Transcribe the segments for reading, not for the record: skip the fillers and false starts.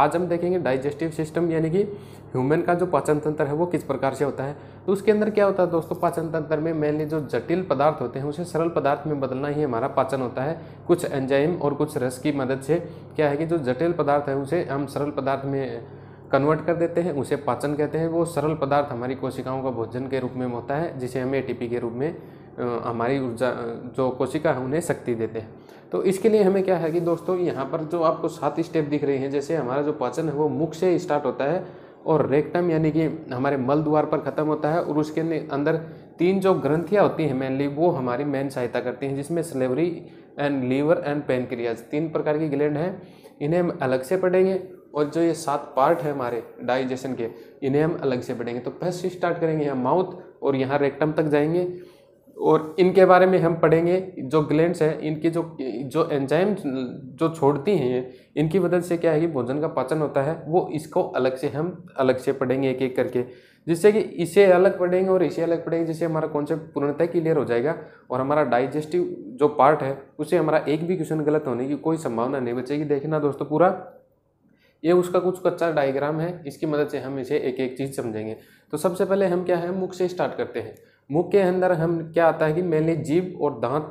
आज हम देखेंगे डाइजेस्टिव सिस्टम यानी कि ह्यूमन का जो पाचन तंत्र है वो किस प्रकार से होता है। तो उसके अंदर क्या होता है दोस्तों, पाचन तंत्र में मेनली जो जटिल पदार्थ होते हैं उसे सरल पदार्थ में बदलना ही हमारा पाचन होता है। कुछ एंजाइम और कुछ रस की मदद से क्या है कि जो जटिल पदार्थ है उसे हम सरल पदार्थ में कन्वर्ट कर देते हैं, उसे पाचन कहते हैं। वो सरल पदार्थ हमारी कोशिकाओं का भोजन के रूप में होता है, जिसे हम एटीपी के रूप में हमारी ऊर्जा जो कोशिका है उन्हें शक्ति देते हैं। तो इसके लिए हमें क्या है कि दोस्तों यहाँ पर जो आपको 7 स्टेप दिख रहे हैं, जैसे हमारा जो पाचन है वो मुख से स्टार्ट होता है और रेक्टम यानी कि हमारे मल द्वार पर खत्म होता है, और उसके अंदर 3 जो ग्रंथियाँ होती हैं मेनली वो हमारी मेन सहायता करती हैं, जिसमें salivary and liver and pancreas 3 प्रकार की ग्लैंड हैं। इन्हें हम अलग से पढ़ेंगे, और जो ये 7 पार्ट है हमारे डाइजेशन के इन्हें हम अलग से पढ़ेंगे। तो फर्स्ट स्टार्ट करेंगे यहाँ माउथ और यहाँ रेक्टम तक जाएंगे, और इनके बारे में हम पढ़ेंगे। जो ग्लैंड्स हैं इनकी जो एंजाइम जो छोड़ती हैं, इनकी वजह से क्या है कि भोजन का पाचन होता है, वो इसको हम अलग से पढ़ेंगे एक एक करके, जिससे कि इसे अलग पढ़ेंगे और इसे अलग पढ़ेंगे, जिससे हमारा कॉन्सेप्ट पूर्णतः क्लियर हो जाएगा। और हमारा डाइजेस्टिव जो पार्ट है उसे हमारा एक भी क्वेश्चन गलत होने की कोई संभावना नहीं बचेगी। देखना दोस्तों पूरा, ये उसका कुछ कच्चा डायग्राम है, इसकी मदद से हम इसे एक एक चीज़ समझेंगे। तो सबसे पहले हम क्या है, मुख से स्टार्ट करते हैं। मुख के अंदर हम क्या आता है कि मेनली जीभ और दांत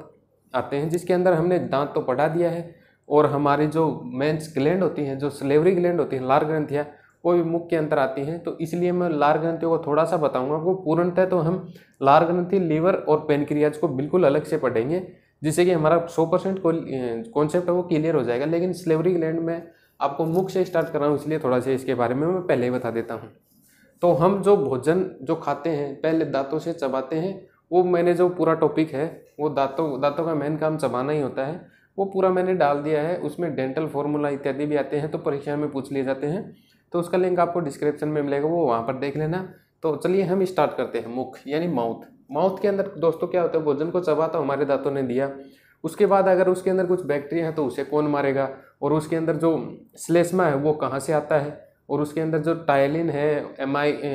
आते हैं, जिसके अंदर हमने दांत तो पढ़ा दिया है, और हमारी जो मेंस ग्लैंड होती हैं, जो स्लेवरी ग्लैंड होती हैं, लार ग्रंथियाँ, वो भी मुख के अंदर आती हैं। तो इसलिए मैं लार ग्रंथियों को थोड़ा सा बताऊंगा आपको। पूर्णतः तो हम लार ग्रंथि, लीवर और पेनक्रियाज को बिल्कुल अलग से पढ़ेंगे, जिससे कि हमारा 100% कॉन्सेप्ट है वो क्लियर हो जाएगा। लेकिन स्लेवरी ग्लैंड में आपको मुख से स्टार्ट कर रहा हूँ, इसलिए थोड़ा सा इसके बारे में मैं पहले ही बता देता हूँ। तो हम जो भोजन जो खाते हैं पहले दांतों से चबाते हैं, वो मैंने जो पूरा टॉपिक है वो दांतों का मेन काम चबाना ही होता है, वो पूरा मैंने डाल दिया है। उसमें डेंटल फॉर्मूला इत्यादि भी आते हैं, तो परीक्षा में पूछ लिए जाते हैं, तो उसका लिंक आपको डिस्क्रिप्शन में मिलेगा, वो वहाँ पर देख लेना। तो चलिए हम स्टार्ट करते हैं। मुख यानी माउथ के अंदर दोस्तों क्या होता है, भोजन को चबा तो हमारे दांतों ने दिया, उसके बाद अगर उसके अंदर कुछ बैक्टीरिया है तो उसे कौन मारेगा, और उसके अंदर जो श्लेष्मा है वो कहाँ से आता है, और उसके अंदर जो टायलिन है,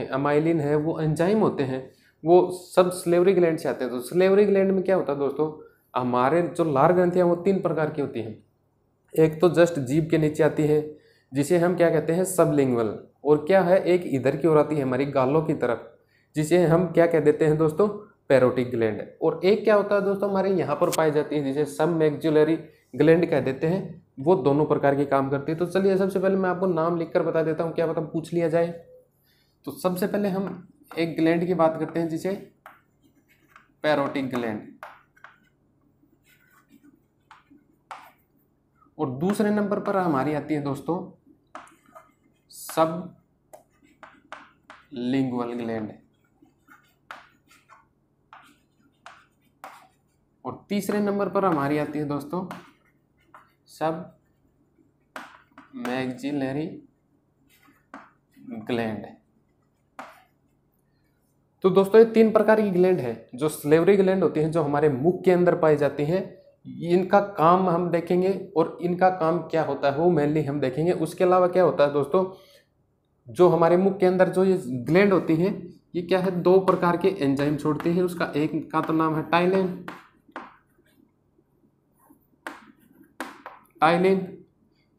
अमाइलिन है, वो एंजाइम होते हैं, वो सब स्लेवरी ग्लैंड से आते हैं। तो स्लेवरी ग्लैंड में क्या होता है दोस्तों, हमारे जो लार ग्रंथियाँ वो 3 प्रकार की होती हैं। एक तो जस्ट जीभ के नीचे आती है, जिसे हम क्या कहते हैं, सबलिंगुअल, और क्या है एक इधर की ओर आती है हमारी गालों की तरफ, जिसे हम क्या कह देते हैं दोस्तों, पैरोटिक ग्लैंड। और एक क्या होता है दोस्तों, हमारे यहाँ पर पाई जाती है, जिसे सब मैक्सिलरी ग्लैंड कह देते हैं। वो दोनों प्रकार की काम करती है। तो चलिए सबसे पहले मैं आपको नाम लिखकर बता देता हूँ, क्या पता पूछ लिया जाए। तो सबसे पहले हम एक ग्लैंड की बात करते हैं, जिसे पैरोटिक ग्लैंड, और दूसरे नंबर पर हमारी आती है दोस्तों सब लिंगुअल ग्लैंड, और तीसरे नंबर पर हमारी आती है दोस्तों सब मैक्सिलरी ग्लैंड। तो दोस्तों ये 3 प्रकार की ग्लैंड है। जो स्लेवरी ग्लैंड होती हैं, जो हमारे मुख के अंदर पाई जाती हैं, इनका काम हम देखेंगे, और इनका काम क्या होता है वो मेनली हम देखेंगे। उसके अलावा क्या होता है दोस्तों, जो हमारे मुख के अंदर जो ये ग्लैंड होती हैं, ये क्या है 2 प्रकार के एंजाइम छोड़ती है। उसका एक का तो नाम है टाइलिन,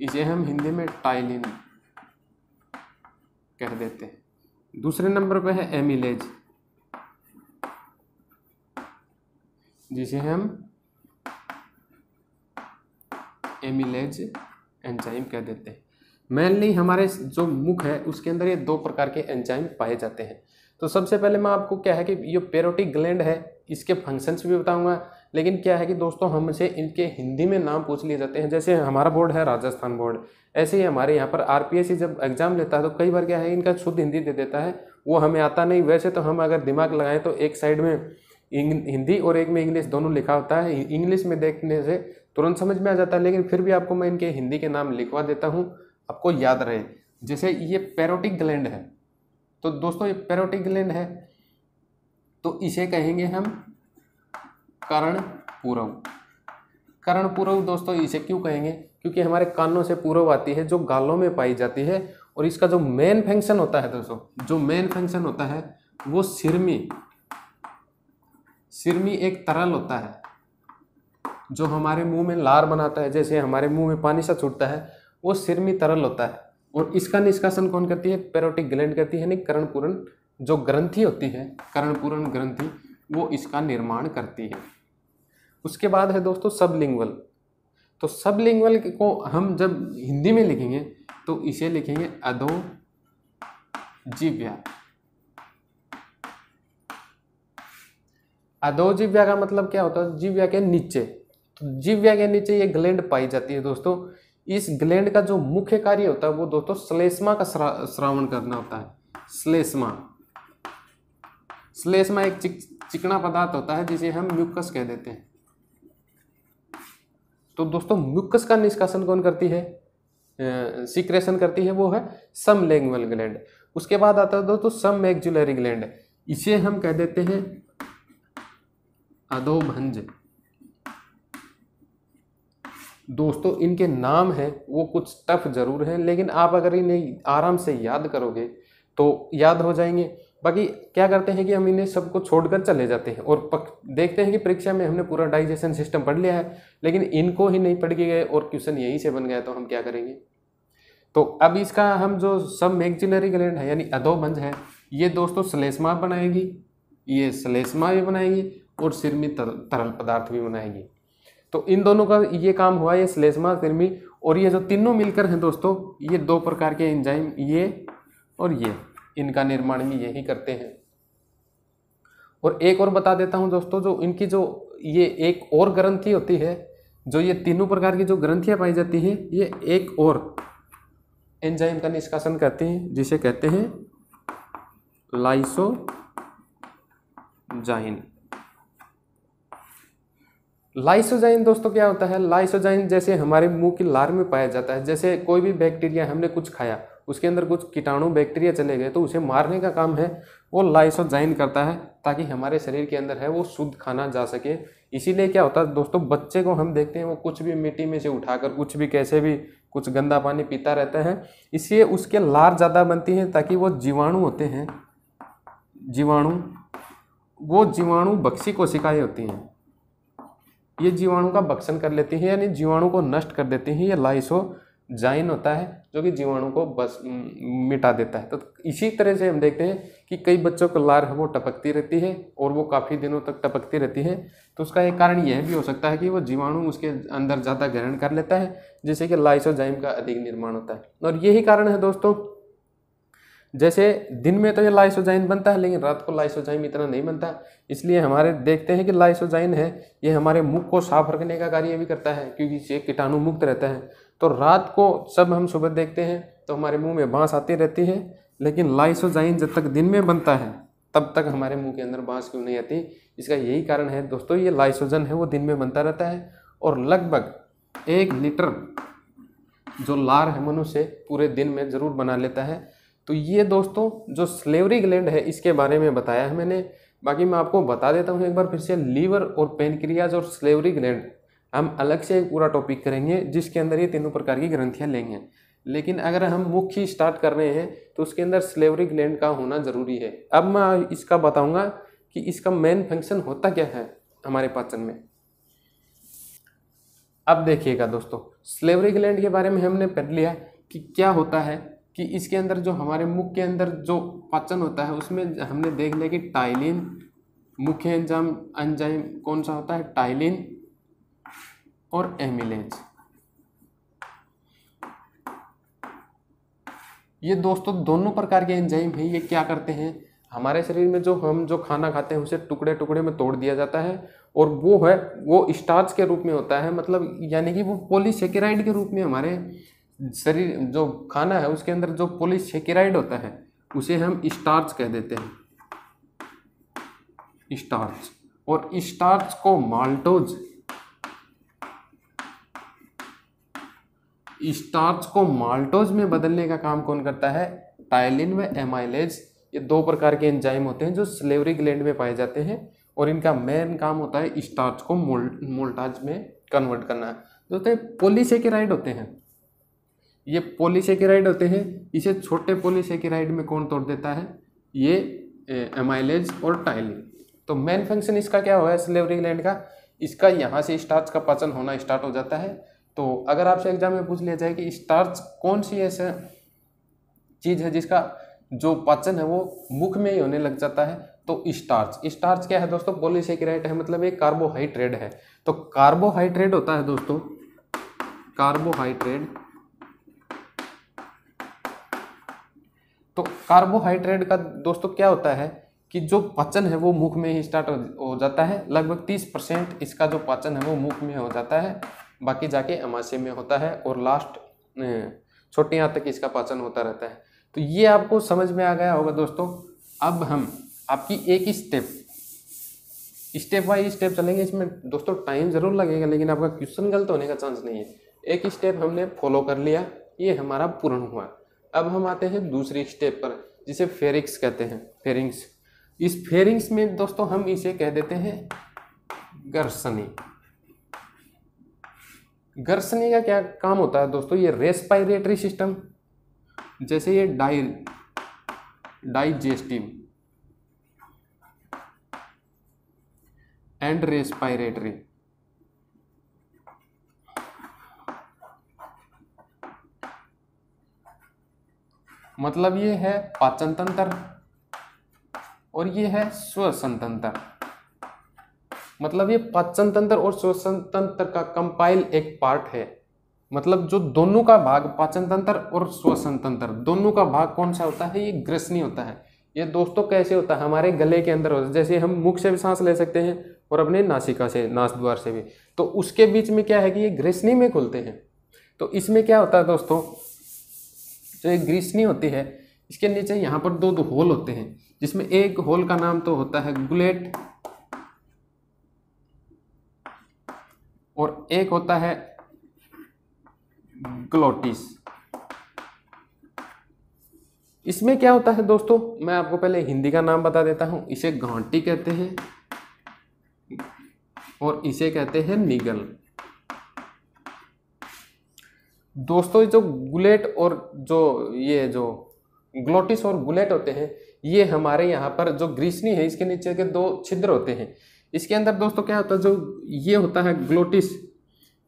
इसे हम हिंदी में टाइलिन कह देते हैं। दूसरे नंबर पे है एमिलेज, जिसे हम एमिलेज एंजाइम कह देते हैं। मेनली हमारे जो मुख है उसके अंदर ये 2 प्रकार के एंजाइम पाए जाते हैं। तो सबसे पहले मैं आपको क्या है कि ये पैरोटिक ग्लैंड है, इसके फंक्शंस भी बताऊंगा। लेकिन क्या है कि दोस्तों हमसे इनके हिंदी में नाम पूछ लिए जाते हैं। जैसे हमारा बोर्ड है राजस्थान बोर्ड, ऐसे ही हमारे यहाँ पर आरपीएससी जब एग्जाम लेता है तो कई बार क्या है इनका शुद्ध हिंदी दे देता है, वो हमें आता नहीं। वैसे तो हम अगर दिमाग लगाएं तो एक साइड में हिंदी और एक में इंग्लिश दोनों लिखा होता है। इंग्लिश में देखने से तुरंत समझ में आ जाता है, लेकिन फिर भी आपको मैं इनके हिंदी के नाम लिखवा देता हूँ, आपको याद रहे। जैसे ये पैरोटिक ग्लैंड है, तो दोस्तों ये पैरोटिक ग्लैंड है, तो इसे कहेंगे हम कर्णपूरक। कर्णपूरक दोस्तों इसे क्यों कहेंगे, क्योंकि हमारे कानों से पूरब आती है, जो गालों में पाई जाती है। और इसका जो मेन फंक्शन होता है दोस्तों, जो मेन फंक्शन होता है वो सिरमी एक तरल होता है जो हमारे मुंह में लार बनाता है। जैसे हमारे मुंह में पानी सा छूटता है, वो सिरमी तरल होता है, और इसका निष्कासन कौन करती है? पैरोटिक ग्लैंड करती है, यानी कर्णपूरण जो ग्रंथि होती है, कर्णपूरण ग्रंथि, वो इसका निर्माण करती है। उसके बाद है दोस्तों सबलिंगुअल। तो सबलिंगुअल को हम जब हिंदी में लिखेंगे तो इसे लिखेंगे अधोजिह्वा। अधोजिह्वा का मतलब क्या होता है? जिह्वा के नीचे। तो जिह्वा के नीचे ये ग्लैंड पाई जाती है दोस्तों। इस ग्लैंड का जो मुख्य कार्य होता है वो दोस्तों श्लेष्मा का श्रावण करना होता है। श्लेष्मा एक चिकना पदार्थ होता है जिसे हम म्यूकस कह देते हैं। तो दोस्तों म्यूकस का निष्कासन कौन करती है? सीक्रेशन करती है, वो है सबलिंगुअल ग्लैंड। उसके बाद आता है दोस्तों सबमैक्सिलरी ग्लैंड। इसे हम कह देते हैं अधोभंज। दोस्तों इनके नाम है वो कुछ टफ जरूर है, लेकिन आप अगर इन्हें आराम से याद करोगे तो याद हो जाएंगे। बाकी क्या करते हैं कि हम इन्हें सबको छोड़कर चले जाते हैं और देखते हैं कि परीक्षा में हमने पूरा डाइजेशन सिस्टम पढ़ लिया है, लेकिन इनको ही नहीं पढ़ के गए और क्वेश्चन यहीं से बन गया, तो हम क्या करेंगे? तो अब इसका हम जो सबमैक्सिलरी ग्लैंड है यानी अधोभंज है, ये दोस्तों श्लेष्मा बनाएगी, ये श्लेष्मा भी बनाएगी और सिरमी तरल पदार्थ भी बनाएगी। तो इन दोनों का ये काम हुआ, ये श्लेष्मा, सिरमी, और ये जो तीनों मिलकर हैं दोस्तों, ये दो प्रकार के एंजाइम, ये और ये, इनका निर्माण भी यही करते हैं। और एक और बता देता हूं दोस्तों, जो इनकी जो ये एक और ग्रंथि होती है, जो ये तीनों प्रकार की जो ग्रंथियां पाई जाती हैं, ये एक और एंजाइम का निष्कासन करती हैं जिसे कहते हैं लाइसोजाइम। लाइसोजाइम दोस्तों क्या होता है? लाइसोजाइम जैसे हमारे मुंह की लार में पाया जाता है। जैसे कोई भी बैक्टीरिया, हमने कुछ खाया, उसके अंदर कुछ कीटाणु बैक्टीरिया चले गए, तो उसे मारने का काम है वो लाइसोजाइम करता है, ताकि हमारे शरीर के अंदर है वो शुद्ध खाना जा सके। इसीलिए क्या होता है दोस्तों, बच्चे को हम देखते हैं वो कुछ भी मिट्टी में से उठाकर कुछ भी कैसे भी कुछ गंदा पानी पीता रहता है, इसलिए उसके लार ज़्यादा बनती है, ताकि वो जीवाणु होते हैं, वो जीवाणु भक्षी कोशिकाएं होती हैं, ये जीवाणु का भक्षण कर लेती है, यानी जीवाणु को नष्ट कर देती है। ये लाइसोजाइम होता है जो कि जीवाणु को बस मिटा देता है। तो इसी तरह से हम देखते हैं कि कई बच्चों को लार है वो टपकती रहती है और वो काफ़ी दिनों तक टपकती रहती है। तो उसका एक कारण यह भी हो सकता है कि वो जीवाणु उसके अंदर ज़्यादा ग्रहण कर लेता है, जिससे कि लाइसोजाइम का अधिक निर्माण होता है। और यही कारण है दोस्तों, जैसे दिन में तो ये लाइसोजाइम बनता है, लेकिन रात को लाइसोजाइम इतना नहीं बनता, इसलिए हमारे देखते हैं कि लाइसोजाइम है ये हमारे मुख को साफ रखने का कार्य भी करता है, क्योंकि ये कीटाणु मुक्त रहता है। तो रात को सब हम सुबह देखते हैं तो हमारे मुंह में बांस आती रहती है, लेकिन लाइसोजाइम जब तक दिन में बनता है तब तक हमारे मुंह के अंदर बांस क्यों नहीं आती? इसका यही कारण है दोस्तों, ये लाइसोजाइम है वो दिन में बनता रहता है, और लगभग 1 लीटर जो लार है मनुष्य पूरे दिन में जरूर बना लेता है। तो ये दोस्तों जो सलेवरी ग्लैंड है इसके बारे में बताया है मैंने। बाकी मैं आपको बता देता हूँ एक बार फिर से, लीवर और पेनक्रियाज और सलेवरी ग्लैंड हम अलग से एक पूरा टॉपिक करेंगे, जिसके अंदर ये तीनों प्रकार की ग्रंथियाँ लेंगे। लेकिन अगर हम मुख्य स्टार्ट कर रहे हैं तो उसके अंदर सलेवरी ग्लैंड का होना जरूरी है। अब मैं इसका बताऊंगा कि इसका मेन फंक्शन होता क्या है हमारे पाचन में। अब देखिएगा दोस्तों, सलेवरी ग्लैंड के बारे में हमने पढ़ लिया कि क्या होता है, कि इसके अंदर जो हमारे मुख के अंदर जो पाचन होता है उसमें हमने देख लिया कि टाइलिन, मुख्य एंजाइम कौन सा होता है? टाइलिन और एमिलेज। ये दोस्तों दोनों प्रकार के एंजाइम हैं। ये क्या करते हैं, हमारे शरीर में हम जो खाना खाते हैं उसे टुकड़े टुकड़े में तोड़ दिया जाता है, और वो स्टार्च के रूप में होता है, मतलब यानी कि वो पॉलीसेकेराइड के रूप में हमारे शरीर जो खाना है उसके अंदर जो पॉलीसेकेराइड होता है उसे हम स्टार्च कह देते हैं, स्टार्च। और स्टार्च को माल्टोज में बदलने का काम कौन करता है? टाइलिन व एमाइलेज। ये दो प्रकार के एंजाइम होते हैं जो सलेवरी ग्लैंड में पाए जाते हैं, और इनका मेन काम होता है स्टार्च को मोल्टाज में कन्वर्ट करना। दोस्तों पॉलीसेकेराइड होते हैं, ये पॉलीसेकेराइड होते हैं। इसे छोटे पॉलीसेकेराइड में कौन तोड़ देता है? ये एमाइलेज और टाइलिन। तो मेन फंक्शन इसका क्या हुआ है सलेवरी ग्लैंड का? इसका यहाँ से स्टार्च का पाचन होना स्टार्ट हो जाता है। तो अगर आपसे एग्जाम में पूछ लिया जाए कि स्टार्च कौन सी ऐसे चीज है जिसका जो पाचन है वो मुख में ही होने लग जाता है। तो स्टार्च, स्टार्च क्या है दोस्तों? पॉलीसेकेराइड है, मतलब एक कार्बोहाइड्रेट है। तो कार्बोहाइड्रेट होता है दोस्तों, कार्बोहाइड्रेट। तो कार्बोहाइड्रेट का दोस्तों क्या होता है कि जो पाचन है वो मुख में ही स्टार्ट हो जाता है। लगभग 30% इसका जो पाचन है वो मुख में हो जाता है, बाकी जाके अमाशय में होता है और लास्ट छोटी आंत तक इसका पाचन होता रहता है। तो ये आपको समझ में आ गया होगा दोस्तों। अब हम आपकी एक स्टेप बाय स्टेप चलेंगे। इसमें दोस्तों टाइम जरूर लगेगा, लेकिन आपका क्वेश्चन गलत होने का चांस नहीं है। एक स्टेप हमने फॉलो कर लिया, ये हमारा पूर्ण हुआ। अब हम आते हैं दूसरी स्टेप पर, जिसे फेरिंक्स कहते हैं। फेरिंक्स, इस फेरिंक्स में दोस्तों हम इसे कह देते हैं गर्सनी। गर्सनी का क्या काम होता है दोस्तों? ये रेस्पिरेटरी सिस्टम, जैसे ये डाइजेस्टिव एंड रेस्पिरेटरी, मतलब ये है पाचन तंत्र और ये है श्वसन तंत्र। मतलब ये पाचन तंत्र और श्वसन तंत्र का कंपाइल एक पार्ट है। मतलब जो दोनों का भाग, पाचन तंत्र और श्वसन तंत्र, दोनों का भाग कौन सा होता है? ये ग्रसनी होता है। ये दोस्तों कैसे होता है? हमारे गले के अंदर होता है। जैसे हम मुख से भी सांस ले सकते हैं और अपने नासिका से, नास द्वार से भी, तो उसके बीच में क्या है कि ये ग्रसनी में खुलते हैं। तो इसमें क्या होता है दोस्तों, जो ये ग्रसनी होती है इसके नीचे यहाँ पर दो होल होते हैं, जिसमें एक होल का नाम तो होता है गुलेट और एक होता है ग्लोटिस। इसमें क्या होता है दोस्तों, मैं आपको पहले हिंदी का नाम बता देता हूं। इसे घाटी कहते हैं और इसे कहते हैं निगल। दोस्तों जो गुलेट और ये जो ग्लोटिस और गुलेट होते हैं, ये हमारे यहाँ पर जो ग्रीसनी है इसके नीचे के दो छिद्र होते हैं। इसके अंदर दोस्तों क्या होता है, जो ये होता है ग्लोटिस,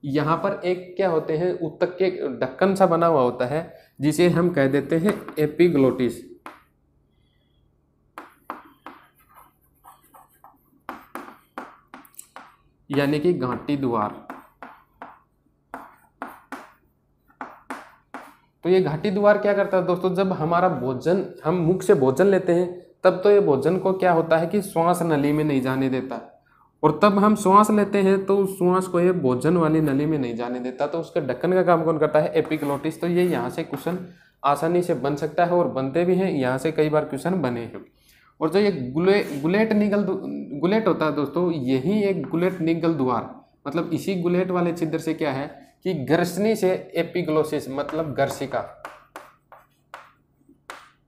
यहाँ पर एक क्या होते हैं, उत्तक के ढक्कन सा बना हुआ होता है, जिसे हम कह देते हैं एपिग्लोटिस। यानी कि घाटी द्वार। तो ये घाटी द्वार क्या करता है दोस्तों, जब हमारा भोजन, हम मुख से भोजन लेते हैं, तब तो ये भोजन को क्या होता है कि श्वास नली में नहीं जाने देता, और तब हम श्वास लेते हैं तो उस श्वास को ये भोजन वाली नली में नहीं जाने देता। तो उसके ढक्कन का काम कौन करता है? एपिग्लोटिस। तो ये यहाँ से क्वेश्चन आसानी से बन सकता है और बनते भी हैं, यहाँ से कई बार क्वेश्चन बने हैं। और जो ये गुलेट होता है दोस्तों, यही एक गुलेट निगल द्वार, मतलब इसी गुलेट वाले छिद्र से क्या है कि गर्सनी से एपिग्लोसिस, मतलब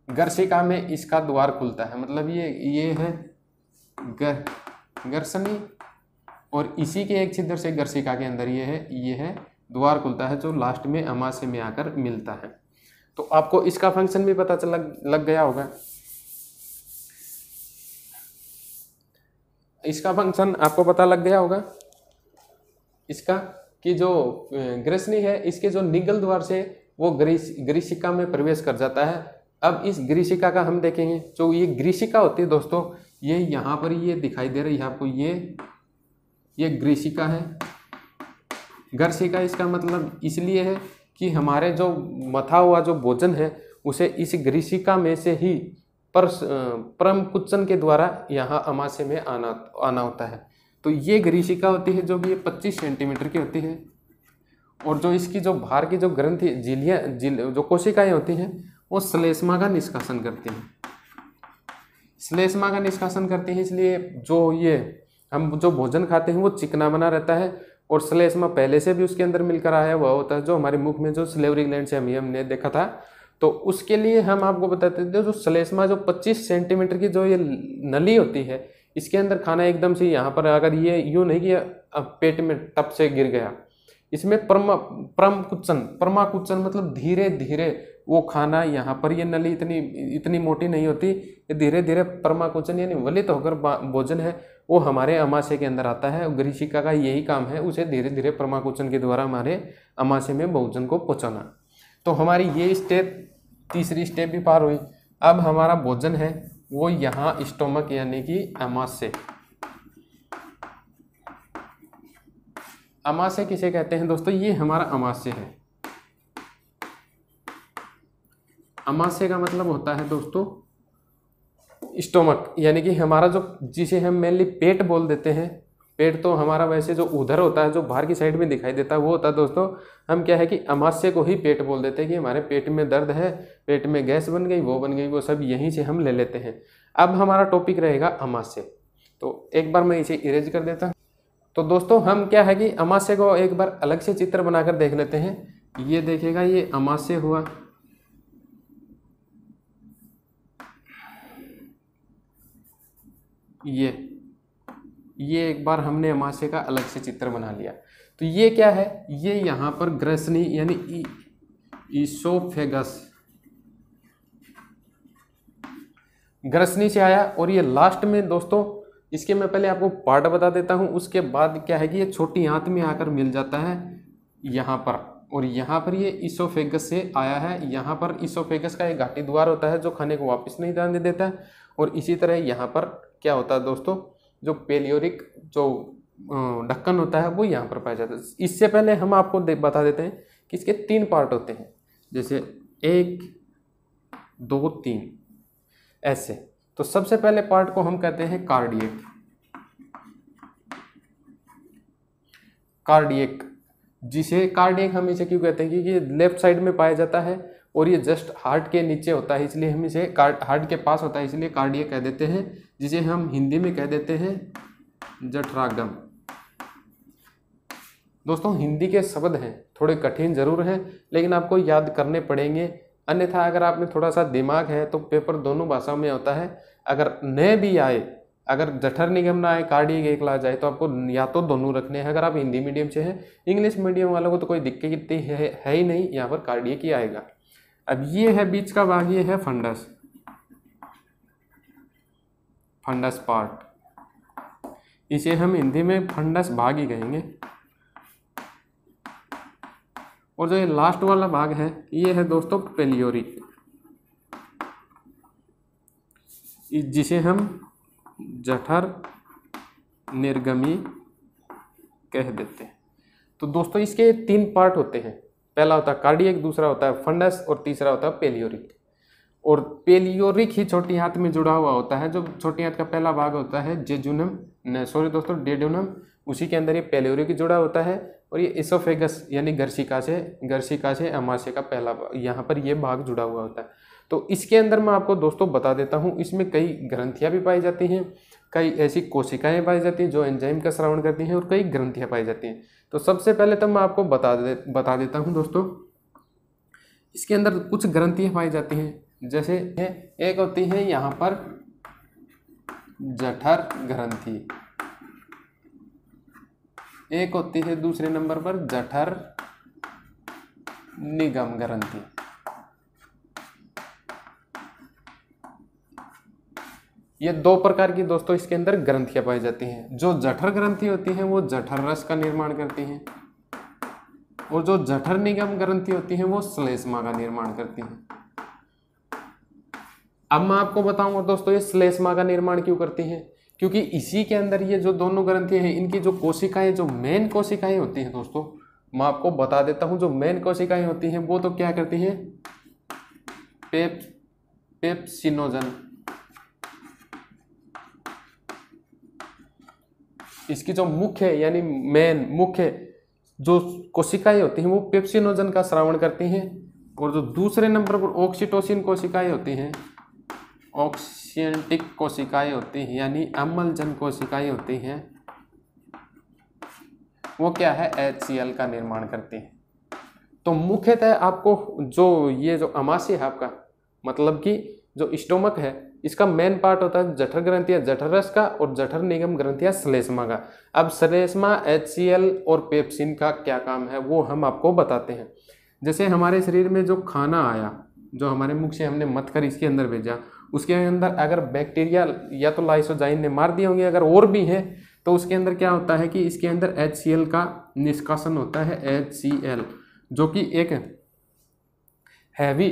गर्सिका में इसका द्वार खुलता है। मतलब ये है गर्सनी और इसी के एक छिद्र से गर्सिका के अंदर ये है द्वार खुलता है, जो लास्ट में अमाशय में आकर मिलता है। तो आपको इसका फंक्शन भी पता लग गया होगा। इसका फंक्शन आपको पता लग गया होगा इसका, कि जो ग्रसनी है इसके जो निगल द्वार से वो ग्रीसिका में प्रवेश कर जाता है। अब इस ग्रीसिका का हम देखेंगे, जो ये ग्रीसिका होती है दोस्तों, ये यहाँ पर ये दिखाई दे रही है आपको, ये ग्रीसिका है। गर्सिका इसका मतलब इसलिए है कि हमारे जो मथा हुआ जो भोजन है उसे इस ग्रीसिका में से ही परम कुचन के द्वारा यहाँ अमाशय में आना होता है। तो ये ग्रीसिका होती है जो कि 25 सेंटीमीटर की होती है, और जो इसकी जो बाहर की जो ग्रंथि जो कोशिकाएं होती हैं वो श्लेष्मा का निष्कासन करती हैं। श्लेष्मा का निष्कासन करती हैं, इसलिए जो ये हम जो भोजन खाते हैं वो चिकना बना रहता है, और श्लेष्मा पहले से भी उसके अंदर मिलकर आया हुआ होता है, जो हमारे मुख में जो सलेवरी ग्लैंड से हमने देखा था। तो उसके लिए हम आपको बताते थे, जो श्लेष्मा जो 25 सेंटीमीटर की जो ये नली होती है, इसके अंदर खाना एकदम से यहाँ पर अगर ये यूँ नहीं कि पेट में टप से गिर गया, इसमें परमाकुचन मतलब धीरे धीरे वो खाना, यहाँ पर ये नली इतनी मोटी नहीं होती, ये धीरे धीरे परमाकुचन यानी वलित होकर भोजन है वो हमारे अमाशय के अंदर आता है। ग्रीसिका का यही काम है, उसे धीरे धीरे परमाकुचन के द्वारा हमारे अमाशय में भोजन को पहुँचाना। तो हमारी ये स्टेप तीसरी स्टेप भी पार हुई। अब हमारा भोजन है वो यहाँ स्टोमक यानी कि अमाशय। अमाशय किसे कहते हैं दोस्तों? ये हमारा अमाशय है। अमाशय का मतलब होता है दोस्तों स्टोमक, यानी कि हमारा जो, जिसे हम मेनली पेट बोल देते हैं। पेट तो हमारा वैसे जो उधर होता है, जो बाहर की साइड में दिखाई देता है, वो होता है दोस्तों, हम क्या है कि अमाशय को ही पेट बोल देते हैं कि हमारे पेट में दर्द है, पेट में गैस बन गई, वो बन गई, वो सब यहीं से हम ले लेते हैं। अब हमारा टॉपिक रहेगा अमाशय। तो एक बार मैं इसे इरेज कर देता हूँ। तो दोस्तों हम क्या है कि अमाशय को एक बार अलग से चित्र बनाकर देख लेते हैं। ये देखिएगा, ये अमाशय हुआ, ये एक बार हमने अमाशय का अलग से चित्र बना लिया। तो ये क्या है? ये यहाँ पर ग्रसनी यानी ईसोफेगस, ग्रसनी से आया। और ये लास्ट में दोस्तों, इसके मैं पहले आपको पार्ट बता देता हूँ, उसके बाद क्या है कि ये छोटी आंत में आकर मिल जाता है यहाँ पर, और यहाँ पर ये ईसोफेगस से आया है। यहाँ पर ईसोफेगस का एक घाटी द्वार होता है जो खाने को वापस नहीं जाने देता है। और इसी तरह यहाँ पर क्या होता है दोस्तों, जो पेलियोरिक जो ढक्कन होता है वो यहाँ पर पाया जाता है। इससे पहले हम आपको बता देते हैं कि इसके 3 पार्ट होते हैं, जैसे 1 2 3 ऐसे। तो सबसे पहले पार्ट को हम कहते हैं कार्डियक। कार्डियक, जिसे कार्डियक हम इसे क्यों कहते हैं? क्योंकि ये लेफ्ट साइड में पाया जाता है और ये जस्ट हार्ट के नीचे होता है, इसलिए हम इसे हार्ट के पास होता है, इसलिए कार्डियक कह देते हैं, जिसे हम हिंदी में कह देते हैं जठरागम। दोस्तों हिंदी के शब्द हैं, थोड़े कठिन जरूर हैं, लेकिन आपको याद करने पड़ेंगे। अन्यथा अगर आप में थोड़ा सा दिमाग है तो पेपर दोनों भाषाओं में होता है। अगर न भी आए, अगर जठर निगम ना आए, कार्डियक एक ला जाए, तो आपको या तो दोनों रखने हैं। अगर आप हिंदी मीडियम से हैं, इंग्लिश मीडियम वालों को तो कोई दिक्कत है ही नहीं, यहाँ पर कार्डियक ही आएगा। अब ये है बीच का भाग, ये है फंडस, फंडस पार्ट, इसे हम हिंदी में फंडस भाग ही कहेंगे। और जो ये लास्ट वाला भाग है, ये है दोस्तों पेलियोरिक, जिसे हम जठर निर्गमी कह देते हैं। तो दोस्तों इसके 3 पार्ट होते हैं, पहला होता है कार्डियक, दूसरा होता है फंडस और तीसरा होता है पेलियोरिक। और पेलियोरिक ही छोटी हाथ में जुड़ा हुआ होता है। जो छोटी हाथ का पहला भाग होता है जेजुनम, डेडुनम, उसी के अंदर ये पेलियोरिक जुड़ा होता है। और ये इसोफेगस यानी गर्शिका से अमाशय का पहला यहाँ पर ये भाग जुड़ा हुआ होता है। तो इसके अंदर मैं आपको दोस्तों बता देता हूँ, इसमें कई ग्रंथियाँ भी पाई जाती हैं, कई ऐसी कोशिकाएं पाई जाती हैं जो एंजाइम का स्रावन करती हैं, और कई ग्रंथियाँ पाई जाती हैं। तो सबसे पहले तो मैं आपको बता देता हूँ दोस्तों, इसके अंदर कुछ ग्रंथियाँ पाई जाती हैं। जैसे एक होती है यहाँ पर जठर ग्रंथि, एक होती है दूसरे नंबर पर जठर निगम ग्रंथि। ये 2 प्रकार की दोस्तों इसके अंदर ग्रंथियां पाई जाती हैं। जो जठर ग्रंथि होती हैं वो जठर रस का निर्माण करती हैं, और जो जठर निगम ग्रंथि होती हैं वो श्लेष्मा का निर्माण करती हैं। अब मैं आपको बताऊंगा दोस्तों ये श्लेष्मा का निर्माण क्यों करती हैं, क्योंकि इसी के अंदर ये जो दोनों ग्रंथियां हैं, इनकी जो कोशिकाएं, जो मेन कोशिकाएं होती हैं दोस्तों, मैं आपको बता देता हूं, जो मेन कोशिकाएं होती हैं वो तो क्या करती हैं, पेप्सिनोजन, इसकी जो मुख्य यानी मेन मुख्य जो कोशिकाएं होती हैं वो पेप्सिनोजन का स्रावन करती हैं। और जो दूसरे नंबर पर ऑक्सीटोसिन कोशिकाएं होती हैं, ऑक्सियंटिक कोशिकाएं होती हैं, यानी अम्लजन कोशिकाएं होती हैं, वो क्या है, HCl का निर्माण करती हैं। तो मुख्यतः आपको जो ये जो अमाशय है आपका, मतलब कि जो स्टोमक है, इसका मेन पार्ट होता है जठर ग्रंथियां जठर रस का, और जठर निगम ग्रंथियां श्लेष्मा का। अब श्लेष्मा, HCl और पेप्सिन का क्या काम है वो हम आपको बताते हैं। जैसे हमारे शरीर में जो खाना आया, जो हमारे मुख से हमने मथ कर इसके अंदर भेजा, उसके अंदर अगर बैक्टीरिया या तो लाइसोजाइन ने मार दिए होंगे, अगर और भी है तो उसके अंदर क्या होता है कि इसके अंदर HCl का निष्कासन होता है, HCl, जो कि एक हैवी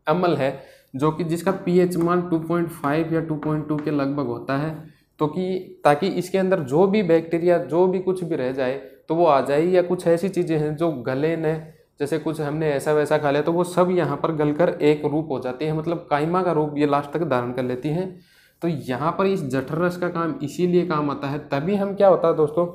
अम्ल है जो कि जिसका पीएच मान 2.5 या 2.2 के लगभग होता है, तो कि ताकि इसके अंदर जो भी बैक्टीरिया जो भी कुछ भी रह जाए तो वो आ जाए, या कुछ ऐसी चीज़ें हैं जो गले ने जैसे कुछ हमने ऐसा वैसा खा लिया तो वो सब यहाँ पर गलकर एक रूप हो जाती है, मतलब कायमा का रूप ये लास्ट तक धारण कर लेती हैं। तो यहाँ पर इस जठर रस का काम इसीलिए काम आता है। तभी हम क्या होता है दोस्तों,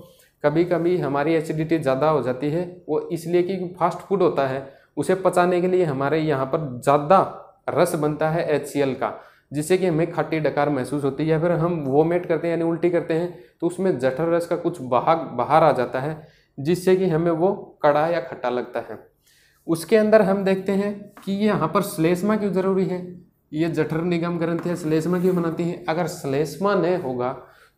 कभी कभी हमारी एसिडिटी ज़्यादा हो जाती है, वो इसलिए कि फास्ट फूड होता है, उसे पचाने के लिए हमारे यहाँ पर ज़्यादा रस बनता है HCl का, जिससे कि हमें खट्टी डकार महसूस होती है, या फिर हम वोमिट करते हैं यानी उल्टी करते हैं तो उसमें जठर रस का कुछ बाहर आ जाता है, जिससे कि हमें वो कड़ा या खट्टा लगता है। उसके अंदर हम देखते हैं कि ये यहाँ पर श्लेष्मा क्यों जरूरी है, ये जठर निगम ग्रंथि श्लेष्मा क्यों बनाती है। अगर श्लेष्मा नहीं होगा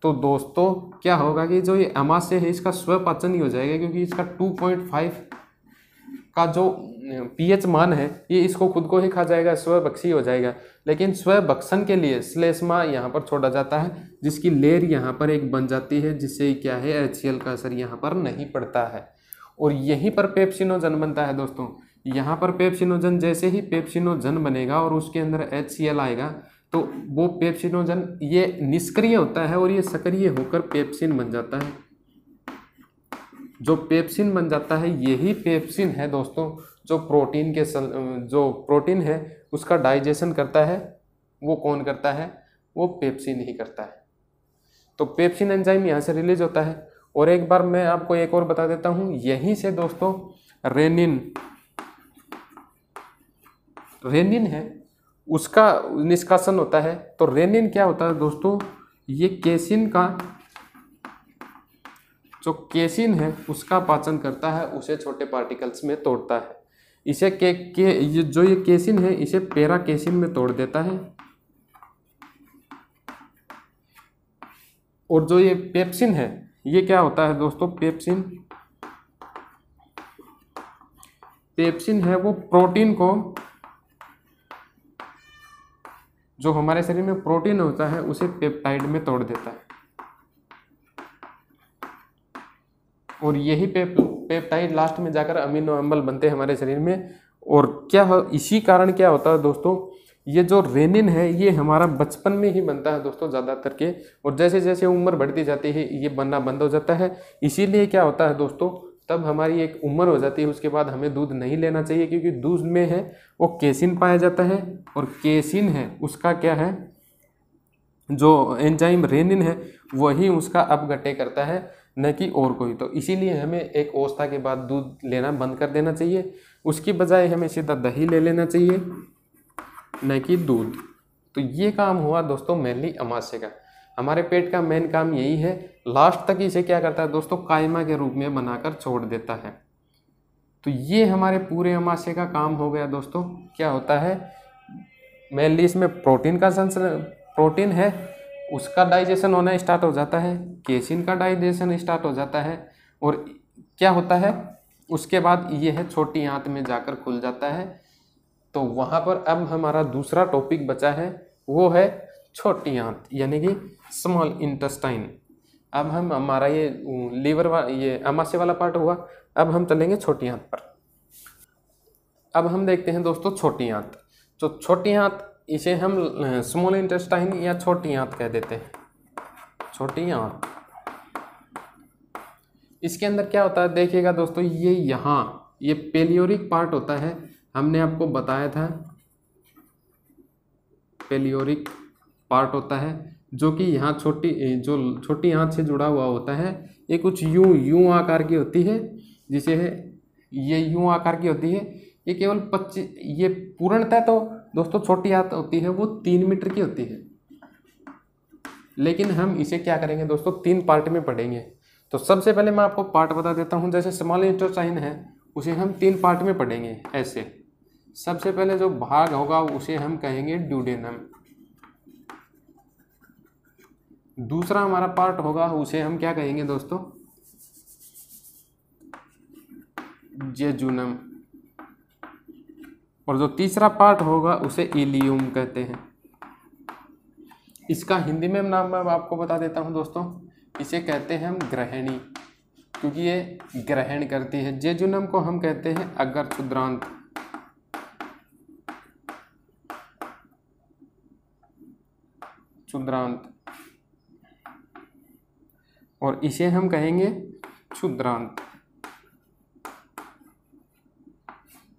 तो दोस्तों क्या होगा कि जो ये अमाशय है इसका स्वपाचन ही हो जाएगा, क्योंकि इसका 2.5 का जो पीएच मान है ये इसको खुद को ही खा जाएगा, स्वभक्षी हो जाएगा। लेकिन स्वभक्षण के लिए श्लेष्मा यहाँ पर छोड़ा जाता है, जिसकी लेयर यहाँ पर एक बन जाती है, जिससे क्या है HCl का असर यहाँ पर नहीं पड़ता है, और यहीं पर पेप्सिनोजन बनता है दोस्तों। यहाँ पर पेप्सिनोजन, जैसे ही पेप्सिनोजन बनेगा और उसके अंदर HCl आएगा तो वो पेप्सिनोजन ये निष्क्रिय होता है और ये सक्रिय होकर पेप्सिन बन जाता है। जो पेप्सिन बन जाता है यही पेप्सिन है दोस्तों जो प्रोटीन है उसका डाइजेशन करता है। वो कौन करता है, वो पेप्सिन ही करता है। तो पेप्सिन एंजाइम यहाँ से रिलीज होता है। और एक बार मैं आपको एक और बता देता हूँ, यहीं से दोस्तों रेनिन है उसका निष्कासन होता है। तो रेनिन क्या होता है दोस्तों, ये केसिन का जो केसिन है उसका पाचन करता है, उसे छोटे पार्टिकल्स में तोड़ता है। इसे ये केसिन है इसे पैरा केसिन में तोड़ देता है। और जो ये पेप्सिन है ये क्या होता है दोस्तों, पेप्सिन है वो प्रोटीन को, जो हमारे शरीर में प्रोटीन होता है उसे पेप्टाइड में तोड़ देता है। और यही पेप्टाइड लास्ट में जाकर अमीनो अम्ल बनते हैं हमारे शरीर में। और क्या हो, इसी कारण क्या होता है दोस्तों, ये जो रेनिन है ये हमारा बचपन में ही बनता है दोस्तों ज़्यादातर के, और जैसे जैसे उम्र बढ़ती जाती है ये बनना बंद हो जाता है। इसीलिए क्या होता है दोस्तों, तब हमारी एक उम्र हो जाती है, उसके बाद हमें दूध नहीं लेना चाहिए, क्योंकि दूध में है वो केसिन पाया जाता है, और केसिन है उसका क्या है, जो एंजाइम रेनिन है वही उसका अपघट्य करता है, न कि और कोई। तो इसीलिए हमें एक अवस्था के बाद दूध लेना बंद कर देना चाहिए, उसकी बजाय हमें सीधा दही ले लेना चाहिए, न कि दूध। तो ये काम हुआ दोस्तों मेनली अमाशय का। हमारे पेट का मेन काम यही है, लास्ट तक इसे क्या करता है दोस्तों, कायमा के रूप में बनाकर छोड़ देता है। तो ये हमारे पूरे अमाशय का काम हो गया दोस्तों। क्या होता है, मेनली इसमें प्रोटीन है उसका डाइजेशन होना स्टार्ट हो जाता है, केसिन का डाइजेशन स्टार्ट हो जाता है, और क्या होता है उसके बाद ये है छोटी आंत में जाकर खुल जाता है। तो वहाँ पर अब हमारा दूसरा टॉपिक बचा है, वो है छोटी आंत यानी कि स्मॉल इंटेस्टाइन। अब हम हमारा ये ये अमाशय वाला पार्ट हुआ, अब हम चलेंगे छोटी आंत पर। अब हम देखते हैं दोस्तों छोटी आंत। तो छोटी आंत इसे हम स्मॉल इंटेस्टाइन या छोटी आंत कह देते हैं, छोटी आंत। इसके अंदर क्या होता है देखिएगा दोस्तों, ये पेलियोरिक पार्ट होता है, हमने आपको बताया था पेलियोरिक पार्ट होता है, जो कि यहाँ छोटी आंत से जुड़ा हुआ होता है। ये कुछ यूं आकार की होती है, जिसे ये यूं आकार की होती है। ये केवल 25, ये पूर्णतः तो दोस्तों छोटी आंत होती है वो 3 मीटर की होती है, लेकिन हम इसे क्या करेंगे दोस्तों 3 पार्ट में पढ़ेंगे। तो सबसे पहले मैं आपको पार्ट बता देता हूँ, जैसे स्मॉल इंटेस्टाइन है उसे हम 3 पार्ट में पढ़ेंगे ऐसे। सबसे पहले जो भाग होगा उसे हम कहेंगे ड्यूडेनम। दूसरा हमारा पार्ट होगा उसे हम क्या कहेंगे दोस्तों, जेजुनम। और जो तीसरा पार्ट होगा उसे इलियम कहते हैं। इसका हिंदी में नाम मैं आपको बता देता हूं दोस्तों, इसे कहते हैं हम ग्रहणी, क्योंकि ये ग्रहण करती है। जेजुनम को हम कहते हैं अग्र क्षुद्रांत। क्षुद्रांत, और इसे हम कहेंगे क्षुद्रांत।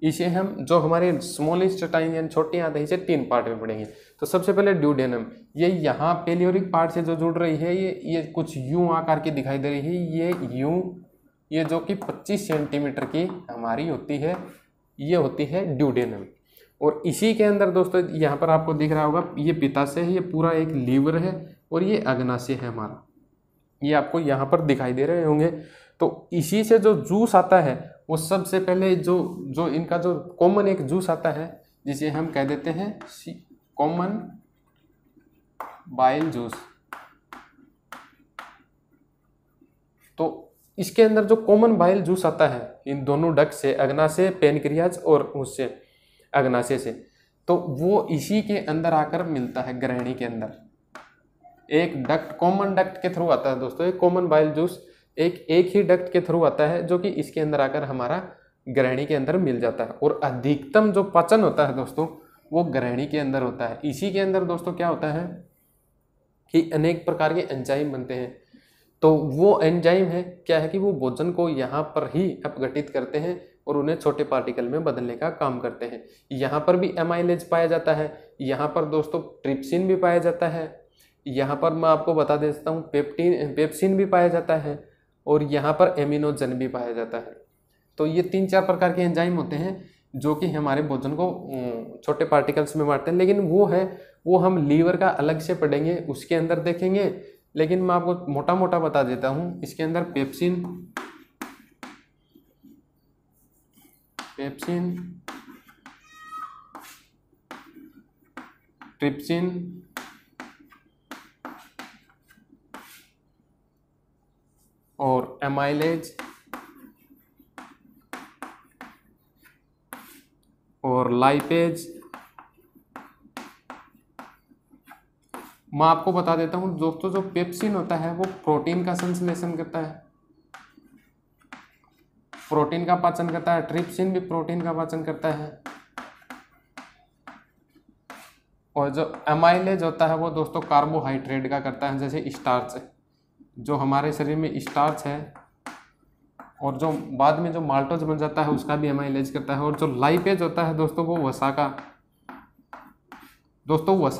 इसे हम जो हमारे स्मॉलेस्ट टाइम यानी छोटी आंत है इसे 3 पार्ट में पढ़ेंगे। तो सबसे पहले ड्यूडेनम, ये यहाँ पेलियोरिक पार्ट से जो जुड़ रही है ये कुछ यूं आकार की दिखाई दे रही है, ये यूं, ये जो कि 25 सेंटीमीटर की हमारी होती है, ये होती है ड्यूडेनम। और इसी के अंदर दोस्तों यहाँ पर आपको दिख रहा होगा ये पित्ताशय है, ये पूरा एक लीवर है, और ये अग्नाशय है हमारा, ये आपको यहाँ पर दिखाई दे रहे होंगे। तो इसी से जो जूस आता है वो सबसे पहले जो इनका जो कॉमन एक जूस आता है जिसे हम कह देते हैं कॉमन बाइल जूस। तो इसके अंदर जो कॉमन बाइल जूस आता है इन दोनों डक्ट से, अग्नाशय, पेनक्रियाज और उससे अग्नाशय से, तो वो इसी के अंदर आकर मिलता है ग्रहणी के अंदर। एक डक्ट कॉमन डक्ट के थ्रू आता है दोस्तों, एक कॉमन बाइल जूस एक ही डक्ट के थ्रू आता है जो कि इसके अंदर आकर हमारा ग्रहणी के अंदर मिल जाता है। और अधिकतम जो पाचन होता है दोस्तों वो ग्रहणी के अंदर होता है। इसी के अंदर दोस्तों क्या होता है कि अनेक प्रकार के एंजाइम बनते हैं। तो वो एंजाइम है क्या है कि वो भोजन को यहाँ पर ही अपघटित करते हैं और उन्हें छोटे पार्टिकल में बदलने का काम करते हैं। यहाँ पर भी एमाइलेज पाया जाता है, यहाँ पर दोस्तों ट्रिप्सिन भी पाया जाता है, यहाँ पर मैं आपको बता देता हूँ पेप्सिन भी पाया जाता है, और यहाँ पर एमिनोजन भी पाया जाता है। तो ये 3-4 प्रकार के एंजाइम होते हैं जो कि हमारे भोजन को छोटे पार्टिकल्स में बांटते हैं। लेकिन वो हम लीवर का अलग से पढ़ेंगे, उसके अंदर देखेंगे। लेकिन मैं आपको मोटा मोटा बता देता हूँ, इसके अंदर पेप्सिन, ट्रिप्सिन, और एमाइलेज और लाइपेज। मैं आपको बता देता हूं दोस्तों, जो पेप्सिन होता है वो प्रोटीन का संश्लेषण करता है, प्रोटीन का पाचन करता है। ट्रिप्सिन भी प्रोटीन का पाचन करता है। और जो एमाइलेज होता है वो दोस्तों कार्बोहाइड्रेट का करता है, जैसे स्टार्च, जो हमारे शरीर में स्टार्च है और जो बाद में जो माल्टोज बन जाता है उसका भी एमाइलेज करता है। और जो लाइपेज होता है दोस्तों वो वसा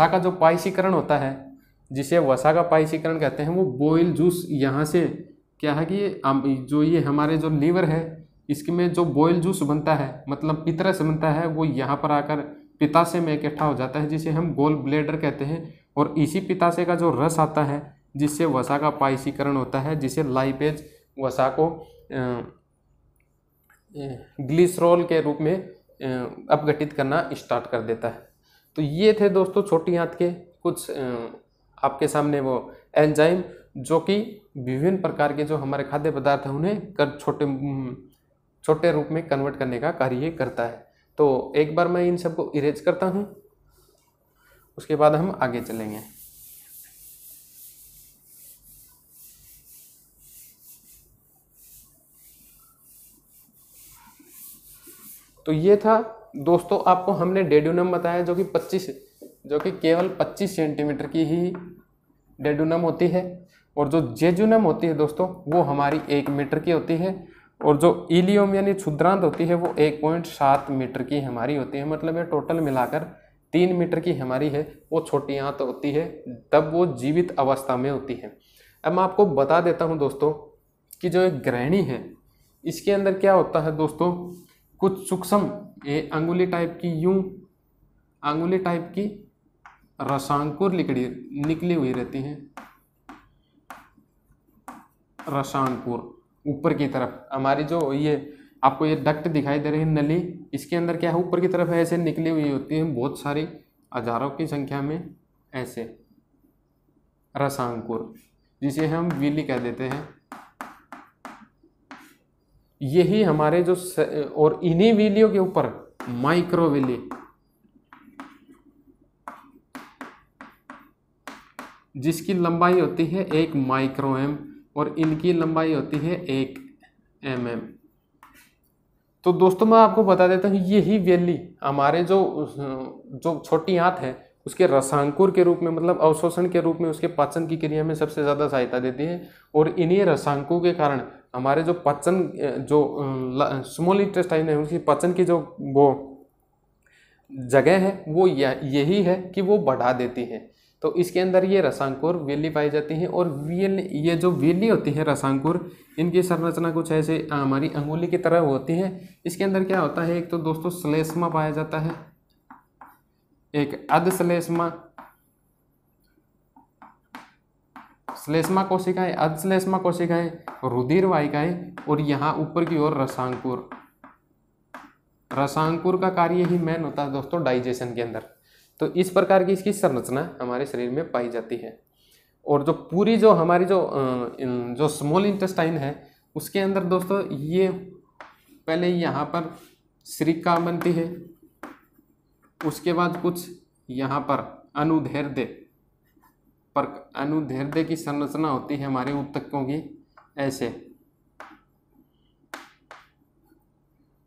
का जो पाइशीकरण होता है, जिसे वसा का पाइशीकरण कहते हैं, वो बॉयल जूस यहाँ से क्या है कि जो ये हमारे जो लीवर है इसमें जो बॉयल जूस बनता है, मतलब पित्तरस बनता है, वो यहाँ पर आकर पित्ताशय में इकट्ठा हो जाता है, जिसे हम गोल ब्लेडर कहते हैं। और इसी पित्ताशय का जो रस आता है जिससे वसा का पाइशीकरण होता है, जिसे लाइपेज वसा को ग्लिसरॉल के रूप में अपघटित करना स्टार्ट कर देता है। तो ये थे दोस्तों छोटी आंत के कुछ आपके सामने वो एंजाइम जो कि विभिन्न प्रकार के जो हमारे खाद्य पदार्थ हैं उन्हें छोटे रूप में कन्वर्ट करने का कार्य करता है। तो एक बार मैं इन सबको इरेज करता हूँ, उसके बाद हम आगे चलेंगे। तो ये था दोस्तों, आपको हमने डेड्यूनम बताया जो कि केवल 25 सेंटीमीटर की ही डेड्यूनम होती है। और जो जेजुनम होती है दोस्तों वो हमारी 1 मीटर की होती है। और जो इलियम यानी क्षुद्रांत होती है वो 1.7 मीटर की हमारी होती है। मतलब ये टोटल मिलाकर 3 मीटर की हमारी है। वो छोटी आंत होती है, तब वो जीवित अवस्था में होती है। अब मैं आपको बता देता हूँ दोस्तों कि जो एक ग्रहणी है इसके अंदर क्या होता है दोस्तों, कुछ सूक्ष्म अंगुली टाइप की रसांकुर निकली हुई रहती हैं। रसांकुर ऊपर की तरफ हमारी जो ये आपको ये डक्ट दिखाई दे रही है नली, इसके अंदर क्या है ऊपर की तरफ ऐसे निकली हुई होती है, बहुत सारी हजारों की संख्या में ऐसे रसांकुर, जिसे हम विली कह देते हैं। यही हमारे जो और इन्हीं विलियों के ऊपर माइक्रोविली, जिसकी लंबाई होती है 1 माइक्रोएम और इनकी लंबाई होती है 1 mm। तो दोस्तों मैं आपको बता देता हूँ यही वैली हमारे जो छोटी आंत है उसके रसांकुर के रूप में, मतलब अवशोषण के रूप में उसके पाचन की क्रिया में सबसे ज़्यादा सहायता देती है। और इन्हीं रसांकों के कारण हमारे जो पाचन, जो स्मॉल इंटेस्टाइन है, उसकी पाचन की जो वो जगह है वो यही है कि वो बढ़ा देती है। तो इसके अंदर ये रसांकुर वेली पाई जाती है। और ये जो वेली होती है रसांकुर, इनकी संरचना कुछ ऐसे हमारी अंगुली की तरह होती है। इसके अंदर क्या होता है, एक तो दोस्तों श्लेष्मा पाया जाता है, एक अधश्लेष्मा, श्लेष्मा कोशिकाएं, अधश्लेष्मा कोशिकाएं, रुधिर वाहिकाएं, और यहाँ ऊपर की ओर रसांकुर। रसांकुर का कार्य ही मेन होता है दोस्तों डाइजेशन के अंदर। तो इस प्रकार की इसकी संरचना हमारे शरीर में पाई जाती है। और जो पूरी जो हमारी जो स्मॉल इंटेस्टाइन है, उसके अंदर दोस्तों ये पहले यहाँ पर श्रिका बनती है, उसके बाद कुछ यहाँ पर अनुदैर्ध्य पर, अनुदैर्ध्य की संरचना होती है हमारे ऊतकों की ऐसे,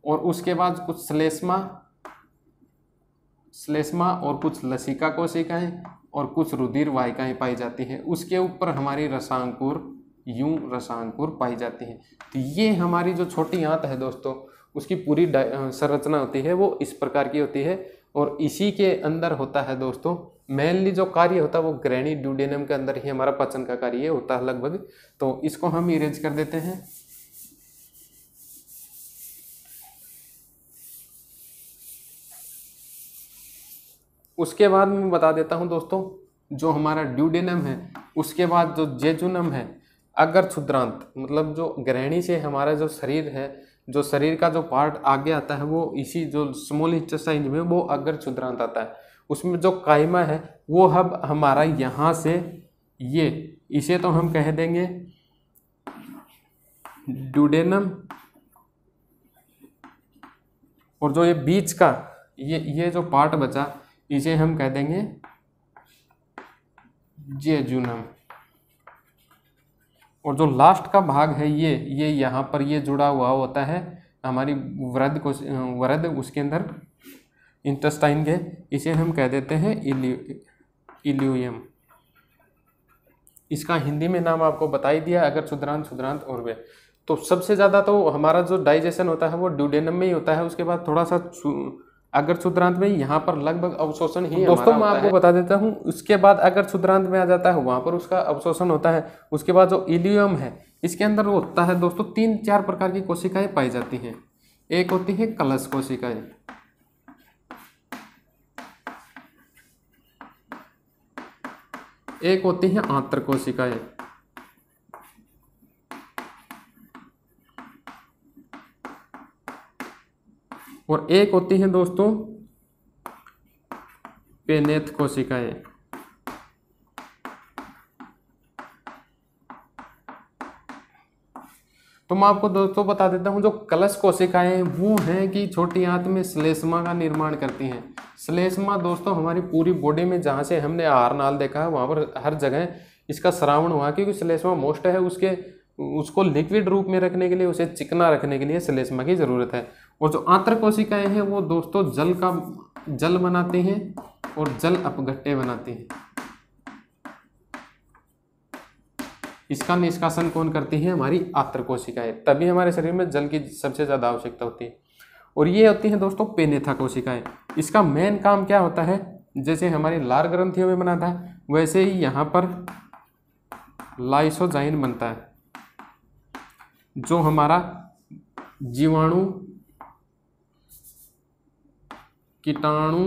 और उसके बाद कुछ श्लेष्मा और कुछ लसिका कोशिकाएं और कुछ रुधिर वाहिकाएं पाई जाती है। उसके ऊपर हमारी रसांकुर, रसांकुर पाई जाती है। तो ये हमारी जो छोटी आंत है दोस्तों, उसकी पूरी संरचना होती है वो इस प्रकार की होती है। और इसी के अंदर होता है दोस्तों मेनली जो कार्य होता है वो ग्रैनी ड्यूडेनम के अंदर ही हमारा पाचन का कार्य होता है लगभग। तो इसको हम इरेज कर देते हैं। उसके बाद मैं बता देता हूं दोस्तों, जो हमारा ड्यूडेनम है, उसके बाद जो जेजुनम है, अगर क्षुद्रांत, मतलब जो ग्रहणी से हमारा जो शरीर है, जो शरीर का जो पार्ट आगे आता है वो इसी जो स्मॉल इंटेस्टाइन में वो अगर क्षुद्रांत आता है। उसमें जो कायमा है वो अब हमारा यहाँ से ये, इसे तो हम कह देंगे ड्यूडेनम, और जो ये बीच का ये जो पार्ट बचा इसे हम कह देंगे जेजुनम। और जो लास्ट का भाग है ये यहाँ पर ये जुड़ा हुआ होता है हमारी वृद्ध उसके अंदर इंटेस्टाइन के, इसे हम कह देते हैं इल्यूयम। इसका हिंदी में नाम आपको बता ही दिया, अगर क्षुद्रांत और वे। तो सबसे ज़्यादा तो हमारा जो डाइजेशन होता है वो ड्यूडेनम में ही होता है। उसके बाद थोड़ा सा अगर क्षुद्रांत में, यहाँ पर लगभग अवशोषण ही दोस्तों मैं आपको बता देता हूँ। उसके बाद अगर क्षुद्रांत में आ जाता है वहाँ पर उसका अवशोषण होता है। उसके बाद जो इलियम है इसके अंदर वो होता है दोस्तों 3-4 प्रकार की कोशिकाएं पाई जाती हैं। एक होती है कलश कोशिकाएं, एक होती है आंत्र कोशिकाएं, और एक होती है दोस्तों पेनेथ कोशिकाएं। तो मैं आपको दोस्तों बता देता हूं, जो कलश कोशिकाएं हैं वो हैं कि छोटी आंत में श्लेष्मा का निर्माण करती हैं। श्लेष्मा दोस्तों हमारी पूरी बॉडी में जहां से हमने आहार नाल देखा है वहां पर हर जगह इसका श्रावण हुआ, क्योंकि श्लेष्मा मोस्ट है, उसको लिक्विड रूप में रखने के लिए, उसे चिकना रखने के लिए श्लेष्मा की जरूरत है। और जो आंत्र कोशिकाएं हैं वो दोस्तों जल बनाती हैं और जल अपघट्य बनाती हैं। इसका निष्कासन कौन करती है? हमारी आंत्र कोशिकाएं। तभी हमारे शरीर में जल की सबसे ज़्यादा आवश्यकता होती है। और ये होती हैं दोस्तों पेनेथा कोशिकाएं। इसका मेन काम क्या होता है? जैसे हमारी लार ग्रंथियों में बना था वैसे ही यहाँ पर लाइसोजाइन बनता है, जो हमारा जीवाणु, कीटाणु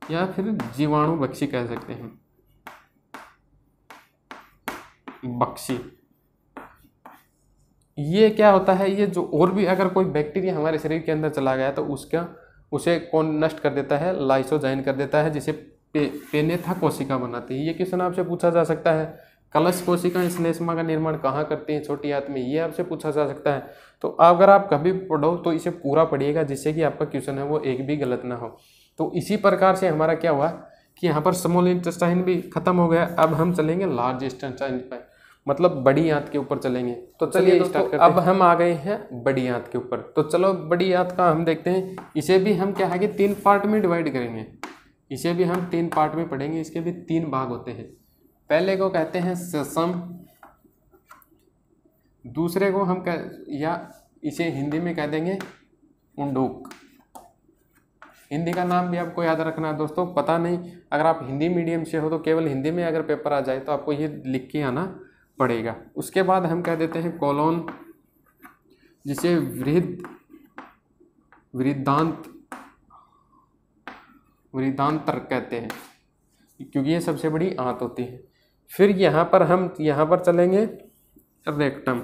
या फिर जीवाणु बख्शी कह सकते हैं, बख्शी। ये क्या होता है? ये जो और भी अगर कोई बैक्टीरिया हमारे शरीर के अंदर चला गया तो उसे कौन नष्ट कर देता है? लाइसोजाइन कर देता है, जिसे पेनेथा कोशिका बनाती है। ये किस नाम से पूछा जा सकता है? कलश कोशिका श्लेष्मा का निर्माण कहाँ करती हैं? छोटी आंत में। ये आपसे पूछा जा सकता है। तो अगर आप कभी पढ़ो तो इसे पूरा पढ़िएगा, जिससे कि आपका क्वेश्चन है वो एक भी गलत ना हो। तो इसी प्रकार से हमारा क्या हुआ कि यहाँ पर स्मॉल इंटेस्टाइन भी खत्म हो गया। अब हम चलेंगे लार्ज इंटेस्टाइन पर, मतलब बड़ी आंत के ऊपर चलेंगे। तो चलिए स्टार्ट करते हैं। अब हम आ गए हैं बड़ी आंत के ऊपर। तो चलो बड़ी आंत का हम देखते हैं। इसे भी हम क्या है कि 3 पार्ट में डिवाइड करेंगे। इसे भी हम 3 पार्ट में पढ़ेंगे, इसके भी 3 भाग होते हैं। पहले को कहते हैं सेसम, दूसरे को हम या इसे हिंदी में कह देंगे उंडूक। हिंदी का नाम भी आपको याद रखना है दोस्तों, पता नहीं अगर आप हिंदी मीडियम से हो तो केवल हिंदी में अगर पेपर आ जाए तो आपको ये लिख के आना पड़ेगा। उसके बाद हम कह देते हैं कोलोन, जिसे वृद्धांतर कहते हैं, क्योंकि ये सबसे बड़ी आंत होती है। फिर यहाँ पर चलेंगे रेक्टम,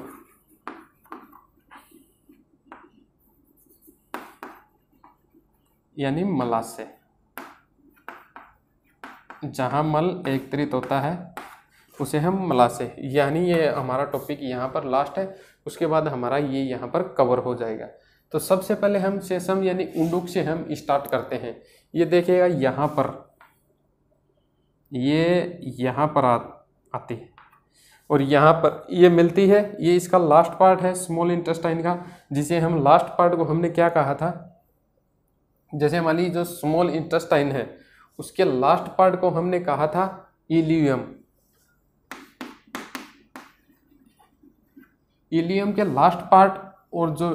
यानी मलाशय, जहाँ मल एकत्रित होता है उसे हम मलाशय, यानी ये हमारा टॉपिक यहाँ पर लास्ट है। उसके बाद हमारा ये यहाँ पर कवर हो जाएगा। तो सबसे पहले हम सेसम यानी उंडुक से हम स्टार्ट करते हैं। ये देखिएगा यहाँ पर, ये यहाँ पर आती है और यहाँ पर ये मिलती है। ये इसका लास्ट पार्ट है स्मॉल इंटेस्टाइन का, जिसे हम लास्ट पार्ट को हमने क्या कहा था, जैसे हमारी जो स्मॉल इंटेस्टाइन है उसके लास्ट पार्ट को हमने कहा था इलियम। इलियम के लास्ट पार्ट और जो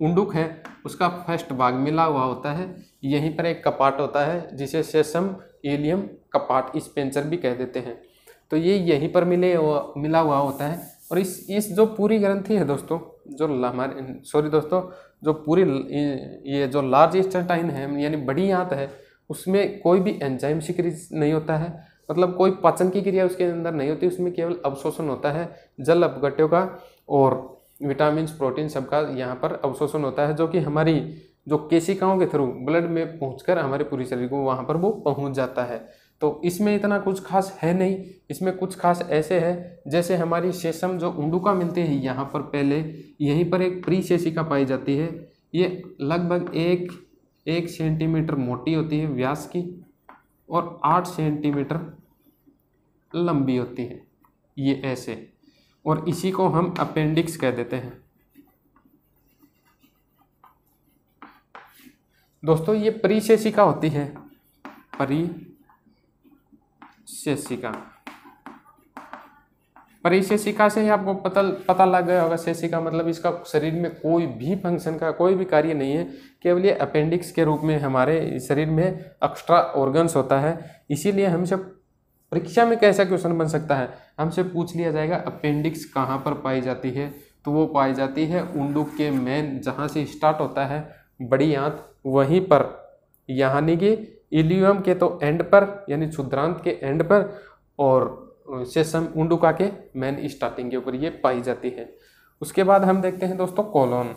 उंडुक है उसका फर्स्ट भाग मिला हुआ होता है। यहीं पर एक कपाट होता है जिसे सेसम इलियम कपाट स्पेंसर भी कह देते हैं। तो ये यहीं पर मिला हुआ होता है। और इस जो पूरी ग्रंथि है दोस्तों, जो पूरी ये जो लार्ज इंटेस्टाइन है यानी बड़ी आंत है, उसमें कोई भी एंजाइम सिक्रीज नहीं होता है, मतलब कोई पाचन की क्रिया उसके अंदर नहीं होती। उसमें केवल अवशोषण होता है, जल अपघट्यों का और विटामिन प्रोटीन सबका यहाँ पर अवशोषण होता है, जो कि हमारी जो केशिकाओं के थ्रू ब्लड में पहुंचकर हमारे पूरे शरीर को वहाँ पर वो पहुँच जाता है। तो इसमें इतना कुछ खास है नहीं। इसमें कुछ खास ऐसे है जैसे हमारी सेसम जो उंडुका मिलती है यहाँ पर, पहले यहीं पर एक प्रीसेसिका पाई जाती है। ये लगभग 1 सेंटीमीटर मोटी होती है व्यास की और 8 सेंटीमीटर लंबी होती है, ये ऐसे। और इसी को हम अपेंडिक्स कह देते हैं। दोस्तों ये परिशेषिका होती है, परिशेषिका से ही आपको पता लग गया होगा। शेषिका मतलब इसका शरीर में कोई भी फंक्शन का कोई भी कार्य नहीं है, केवल ये अपेंडिक्स के रूप में हमारे शरीर में एक्स्ट्रा ऑर्गन्स होता है। इसीलिए हमसे परीक्षा में कैसा क्वेश्चन बन सकता है, हमसे पूछ लिया जाएगा अपेंडिक्स कहाँ पर पाई जाती है, तो वो पाई जाती है उंडुक के मेन जहाँ से स्टार्ट होता है बड़ी आंत, वहीं पर, यानी कि इलियम के तो एंड पर यानी क्षुद्रांत के एंड पर, और सेसम उंडुका के मेन स्टार्टिंग के ऊपर ये पाई जाती है। उसके बाद हम देखते हैं दोस्तों कोलोन।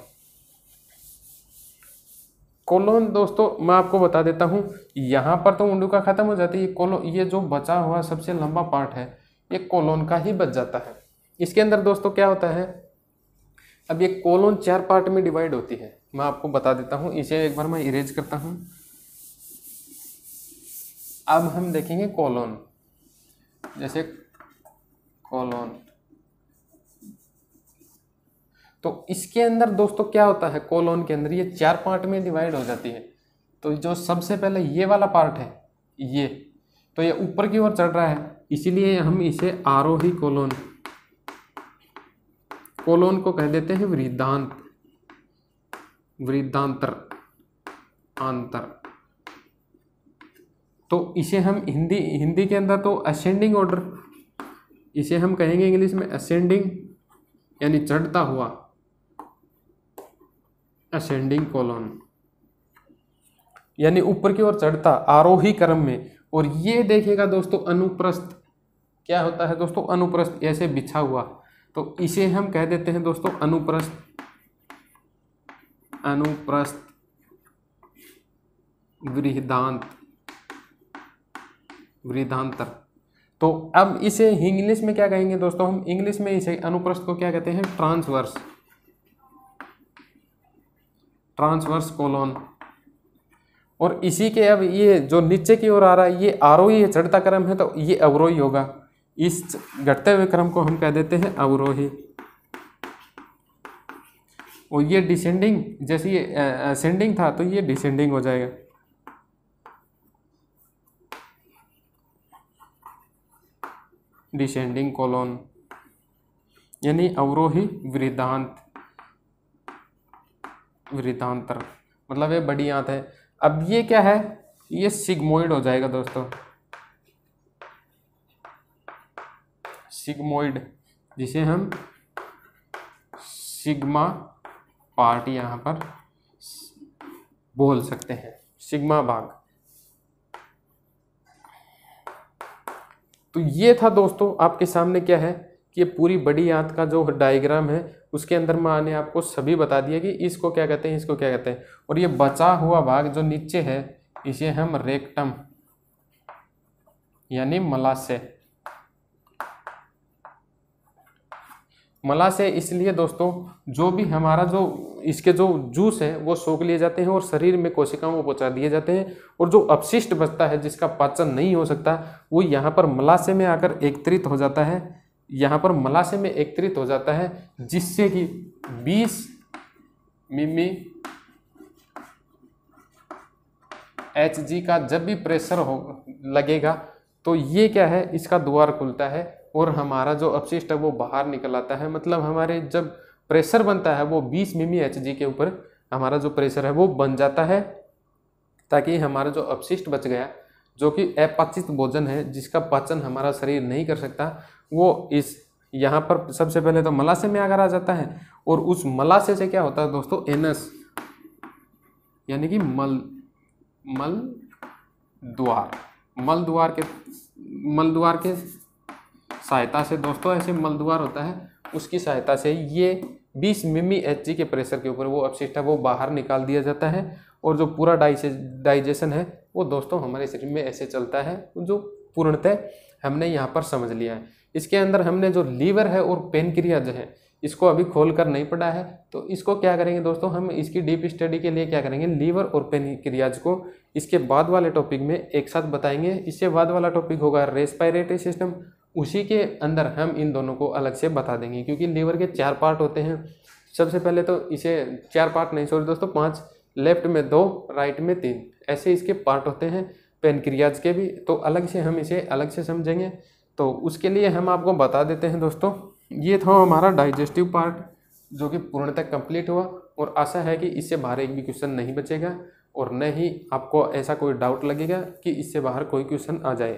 कोलोन दोस्तों मैं आपको बता देता हूँ, यहाँ पर तो उंडुका खत्म हो जाती है, कोलोन ये जो बचा हुआ सबसे लंबा पार्ट है ये कोलोन का ही बच जाता है। इसके अंदर दोस्तों क्या होता है, अब ये कोलोन 4 पार्ट में डिवाइड होती है। मैं आपको बता देता हूँ, इसे एक बार मैं इरेज करता हूँ। अब हम देखेंगे कोलोन, जैसे कोलोन, तो इसके अंदर दोस्तों क्या होता है, कोलोन के अंदर ये 4 पार्ट में डिवाइड हो जाती है। तो जो सबसे पहले ये वाला पार्ट है, ये तो ये ऊपर की ओर चढ़ रहा है, इसीलिए हम इसे आरोही कोलोन को कह देते हैं वृद्धांतर आंतर। तो इसे हम हिंदी के अंदर तो असेंडिंग ऑर्डर, इसे हम कहेंगे इंग्लिश में असेंडिंग, यानी चढ़ता हुआ असेंडिंग कोलोन, यानी ऊपर की ओर चढ़ता आरोही क्रम में। और ये देखिएगा दोस्तों अनुप्रस्थ, क्या होता है दोस्तों, अनुप्रस्थ ऐसे बिछा हुआ, तो इसे हम कह देते हैं दोस्तों अनुप्रस्थ वृद्धांतर। तो अब इसे इंग्लिश में क्या कहेंगे दोस्तों, हम इंग्लिश में इसे अनुप्रस्थ को क्या कहते हैं, ट्रांसवर्स कोलोन। और इसी के अब ये जो नीचे की ओर आ रहा है ये आरोही चढ़ता क्रम है, तो ये अवरोही होगा। इस घटते हुए क्रम को हम कह देते हैं अवरोही। और ये डिसेंडिंग, जैसे ये असेंडिंग था तो ये डिसेंडिंग हो जाएगा। डिसेंडिंग कोलोन यानी अवरोही वृद्धांतर, मतलब ये बड़ी आंत है। अब ये क्या है, ये सिग्मोइड हो जाएगा दोस्तों, सिग्मोइड, जिसे हम सिग्मा पार्ट यहाँ पर बोल सकते हैं, सिग्मा भाग। तो ये था दोस्तों आपके सामने क्या है कि ये पूरी बड़ी आंत का जो डायग्राम है उसके अंदर मैंने आपको सभी बता दिया कि इसको क्या कहते हैं, इसको क्या कहते हैं। और ये बचा हुआ भाग जो नीचे है इसे हम रेक्टम यानी मलाशय, मलाशय इसलिए दोस्तों जो भी हमारा जो इसके जो जूस है वो सोख लिए जाते हैं और शरीर में कोशिकाओं को पहुंचा दिए जाते हैं, और जो अपशिष्ट बचता है जिसका पाचन नहीं हो सकता वो यहाँ पर मलाशय में आकर एकत्रित हो जाता है, यहाँ पर मलाशय में एकत्रित हो जाता है, जिससे कि 20 मिमी Hg का जब भी प्रेशर हो लगेगा तो ये क्या है, इसका द्वार खुलता है और हमारा जो अपशिष्ट है वो बाहर निकल आता है। मतलब हमारे जब प्रेशर बनता है वो 20 मिमी Hg के ऊपर हमारा जो प्रेशर है वो बन जाता है, ताकि हमारा जो अपशिष्ट बच गया जो कि अपाचित भोजन है जिसका पाचन हमारा शरीर नहीं कर सकता, वो इस यहाँ पर सबसे पहले तो मलाशय में आकर आ जाता है, और उस मलाशय से क्या होता है दोस्तों, एनस यानी कि मल द्वार के सहायता से दोस्तों, ऐसे मल द्वार होता है उसकी सहायता से ये 20 मिमी Hg के प्रेशर के ऊपर वो अपशिष्ट है वो बाहर निकाल दिया जाता है, और जो पूरा डाइजेशन है वो दोस्तों हमारे शरीर में ऐसे चलता है, जो पूर्णतः हमने यहाँ पर समझ लिया है। इसके अंदर हमने जो लीवर है और पेनक्रियाज है इसको अभी खोल कर नहीं पढ़ा है, तो इसको क्या करेंगे दोस्तों, हम इसकी डीप स्टडी के लिए क्या करेंगे, लीवर और पेनक्रियाज को इसके बाद वाले टॉपिक में एक साथ बताएंगे। इससे बाद वाला टॉपिक होगा रेस्पिरेटरी सिस्टम, उसी के अंदर हम इन दोनों को अलग से बता देंगे, क्योंकि लीवर के 4 पार्ट होते हैं। सबसे पहले तो इसे 4 पार्ट नहीं, सॉरी दोस्तों 5, लेफ्ट में 2, राइट में 3, ऐसे इसके पार्ट होते हैं। पेनक्रियाज के भी तो अलग से हम इसे अलग से समझेंगे, तो उसके लिए हम आपको बता देते हैं दोस्तों। ये था हमारा डाइजेस्टिव पार्ट जो कि पूर्णतः कंप्लीट हुआ, और आशा है कि इससे बाहर एक भी क्वेश्चन नहीं बचेगा और न ही आपको ऐसा कोई डाउट लगेगा कि इससे बाहर कोई क्वेश्चन आ जाए।